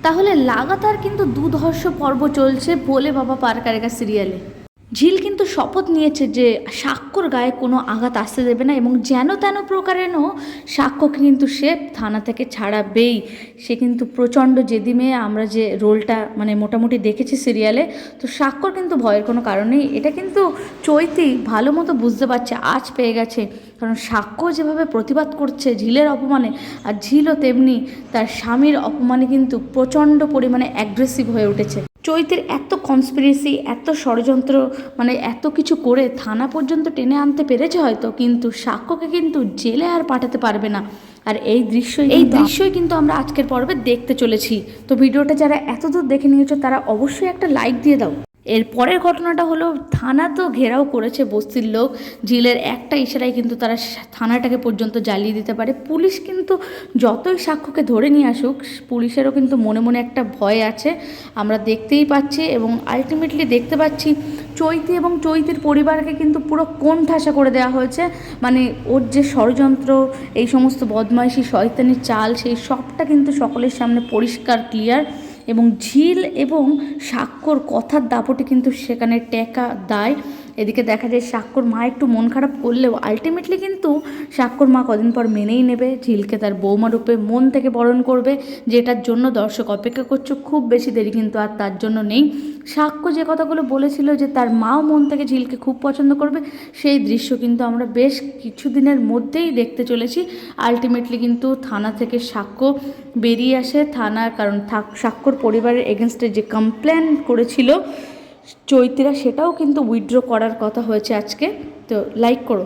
তাহলে লাগাতার কিন্তু দুধর্ষ পর্ব চলছে ভোলে বাবা পার করেগা সিরিয়ালে। ঝিল কিন্তু শপথ নিয়েছে যে সাক্ষ্যর গায়ে কোনো আঘাত আসতে দেবে না এবং যেন তেন প্রকারেণও সাক্ষ্যকে কিন্তু সে থানা থেকে ছাড়াবেই। সে কিন্তু প্রচণ্ড জেদি মেয়ে। আমরা যে রোলটা মানে মোটামুটি দেখেছি সিরিয়ালে, তো সাক্ষ্যর কিন্তু ভয়ের কোনো কারণ নেই। এটা কিন্তু চৈতি ভালো মতো বুঝতে পারছে, আজ পেয়ে গেছে। কারণ সাক্ষ্য যেভাবে প্রতিবাদ করছে ঝিলের অপমানে, আর ঝিলও তেমনি তার স্বামীর অপমানে কিন্তু প্রচণ্ড পরিমাণে অ্যাগ্রেসিভ হয়ে উঠেছে। চৈতের এত কনস্পিরেসি, এত ষড়যন্ত্র, মানে এত কিছু করে থানা পর্যন্ত টেনে আনতে পেরেছে হয়তো, কিন্তু সাক্ষ্যকে কিন্তু জেলে আর পাঠাতে পারবে না। আর এই দৃশ্যই কিন্তু আমরা আজকের পর্বে দেখতে চলেছি। তো ভিডিওটা যারা এতদূর দেখে নিয়েছো তারা অবশ্যই একটা লাইক দিয়ে দাও। এর পরের ঘটনাটা হলো, থানা তো ঘেরাও করেছে বস্তির লোক। ঝিলের একটা ইশারায় কিন্তু তারা থানাটাকে পর্যন্ত জ্বালিয়ে দিতে পারে। পুলিশ কিন্তু যতই সাক্ষ্যকে ধরে নিয়ে আসুক, পুলিশেরও কিন্তু মনে মনে একটা ভয় আছে, আমরা দেখতেই পাচ্ছি। এবং আলটিমেটলি দেখতে পাচ্ছি চৈতি এবং চৈতির পরিবারকে কিন্তু পুরো কোণঠাসা করে দেওয়া হয়েছে। মানে ওর যে ষড়যন্ত্র, এই সমস্ত বদমাইশি শয়তানির চাল, সেই সবটা কিন্তু সকলের সামনে পরিষ্কার ক্লিয়ার। এবং ঝিল এবং সাক্ষ্যর কথার দাপটে কিন্তু সেখানে টেকা দায়। এদিকে দেখা যায় সাক্ষ্যর মা একটু মন খারাপ করলেও আলটিমেটলি কিন্তু সাক্ষ্যর মা কদিন পর মেনেই নেবে, ঝিলকে তার বৌমা রূপে মন থেকে বরণ করবে, যেটার জন্য দর্শক অপেক্ষা করছে। খুব বেশি দেরি কিন্তু আর তার জন্য নেই। সাক্ষ্য যে কথাগুলো বলেছিল যে তার মাও মন থেকে ঝিলকে খুব পছন্দ করবে, সেই দৃশ্য কিন্তু আমরা বেশ কিছুদিনের মধ্যেই দেখতে চলেছি। আলটিমেটলি কিন্তু থানা থেকে সাক্ষ্য বেরিয়ে আসে। কারণ সাক্ষ্যর পরিবারের এগেনস্টে যে কমপ্লেন করেছিল চৈতিরা, সেটাও কিন্তু উইথড্র করার কথা হয়েছে আজকে। তো লাইক করো।